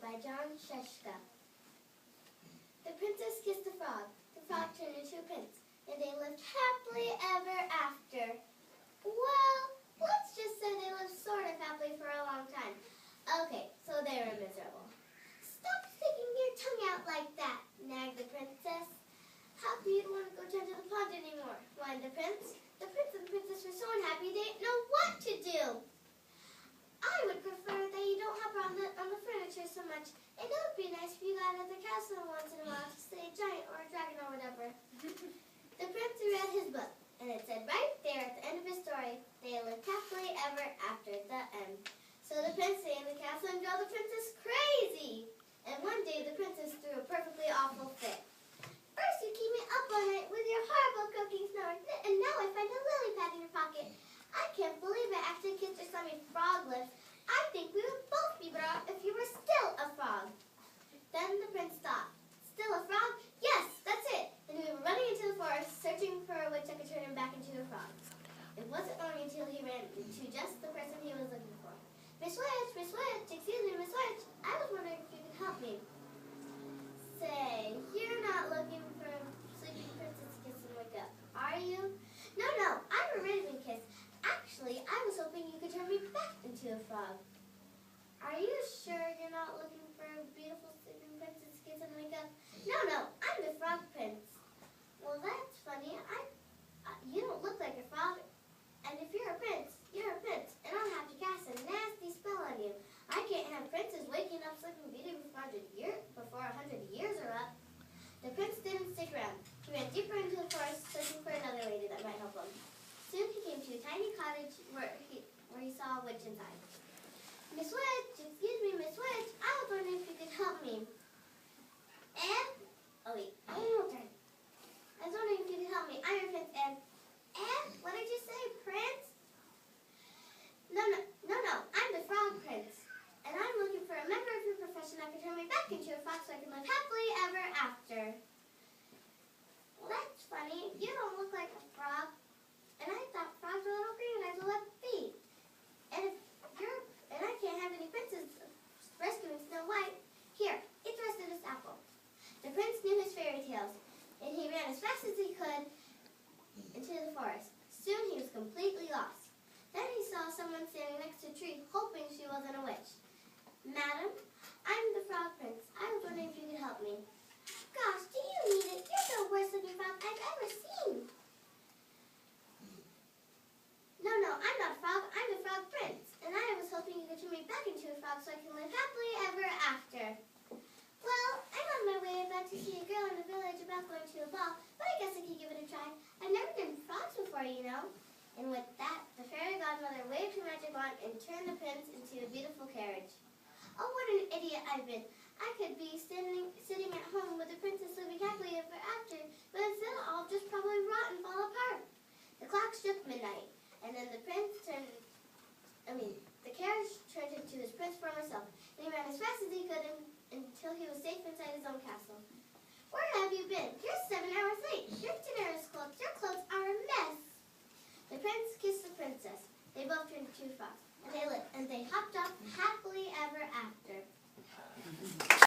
by John Sheshka. The princess kissed the frog. The frog turned into a prince, and they lived happily ever after. Well, let's just say they lived sort of happily for a long time. Okay, so they were miserable. Stop sticking your tongue out like that, nagged the princess. How come you don't want to go down to the pond anymore? Whined the prince. The prince and the princess were so unhappy they didn't know what to do. I would prefer that you don't hop around on the furniture so much. And it would be nice if you got out of the castle once in a while to slay a giant or a dragon or whatever. The prince read his book, and it said right there at the end of his story, they lived happily ever after the end. So the prince stayed in the castle and drove the princess crazy. And one day the princess threw a perfectly awful fit. First you keep me up all night with your horrible croaking snore, and now I find a lily pad in your pocket. I can't believe I actually kissed your slimy frog lips. I think we would both be better off if you were still a frog. Then the prince thought, still a frog? Yes, that's it. And we were running into the forest, searching for a witch that could turn him back into a frog. It wasn't long until he ran into just the person he was looking for. Miss Witch, excuse me, Miss Witch, I was wondering if you could help me. Say, you're not looking for a sleeping princess kiss and wake up, are you? No, I'm a raven kiss. Actually, I was hoping you could turn me back into a frog. Are you sure you're not looking for a beautiful sleeping princess kiss and wake up? No, I'm the frog prince. Well, that's funny. You don't look like a frog. And if you're a prince, and I'll have to cast a nasty spell on you. I can't have princes waking up sleeping beauty before 100 years are up. The prince didn't stick around. He ran deeper into the forest, searching for another lady that might help him. Soon he came to a tiny cottage where he saw a witch inside. Miss Witch, excuse me, Miss Witch, I was wondering if you could help me. And, one more time. I was wondering if you could help me. I'm your prince, and what did you say, prince? No, I'm the frog prince. And I'm looking for a member of your profession that can turn me back into a frog so I can live happily ever after. Well, that's funny. You don't look like a frog. And I thought frogs were little green eyes with left feet. And I can't have any princes rescuing Snow White. Here, eat the rest of this apple. The prince knew his fairy tales, and he ran as fast as he could into the forest. Soon he was completely lost. Then he saw someone standing next to a tree, hoping she wasn't a witch. Madam, I'm the frog prince. I was wondering if you could help me. Gosh, do you need it? You're the worst looking frog I've ever seen. No, I'm not a frog. I'm the frog prince. And I was hoping you could turn me back into a frog so I can live happily ever after. Well, I'm on my way about to see a girl in the village about going to a ball, but I guess I could give it a try. I've never done frogs before, you know. And with that, the fairy godmother waved her magic wand and turned the prince into a beautiful carriage. Oh, what an idiot I've been. I could be sitting at home with the princess living happily ever after, but instead I'll just probably rot and fall apart. The clock struck midnight, and then the prince turned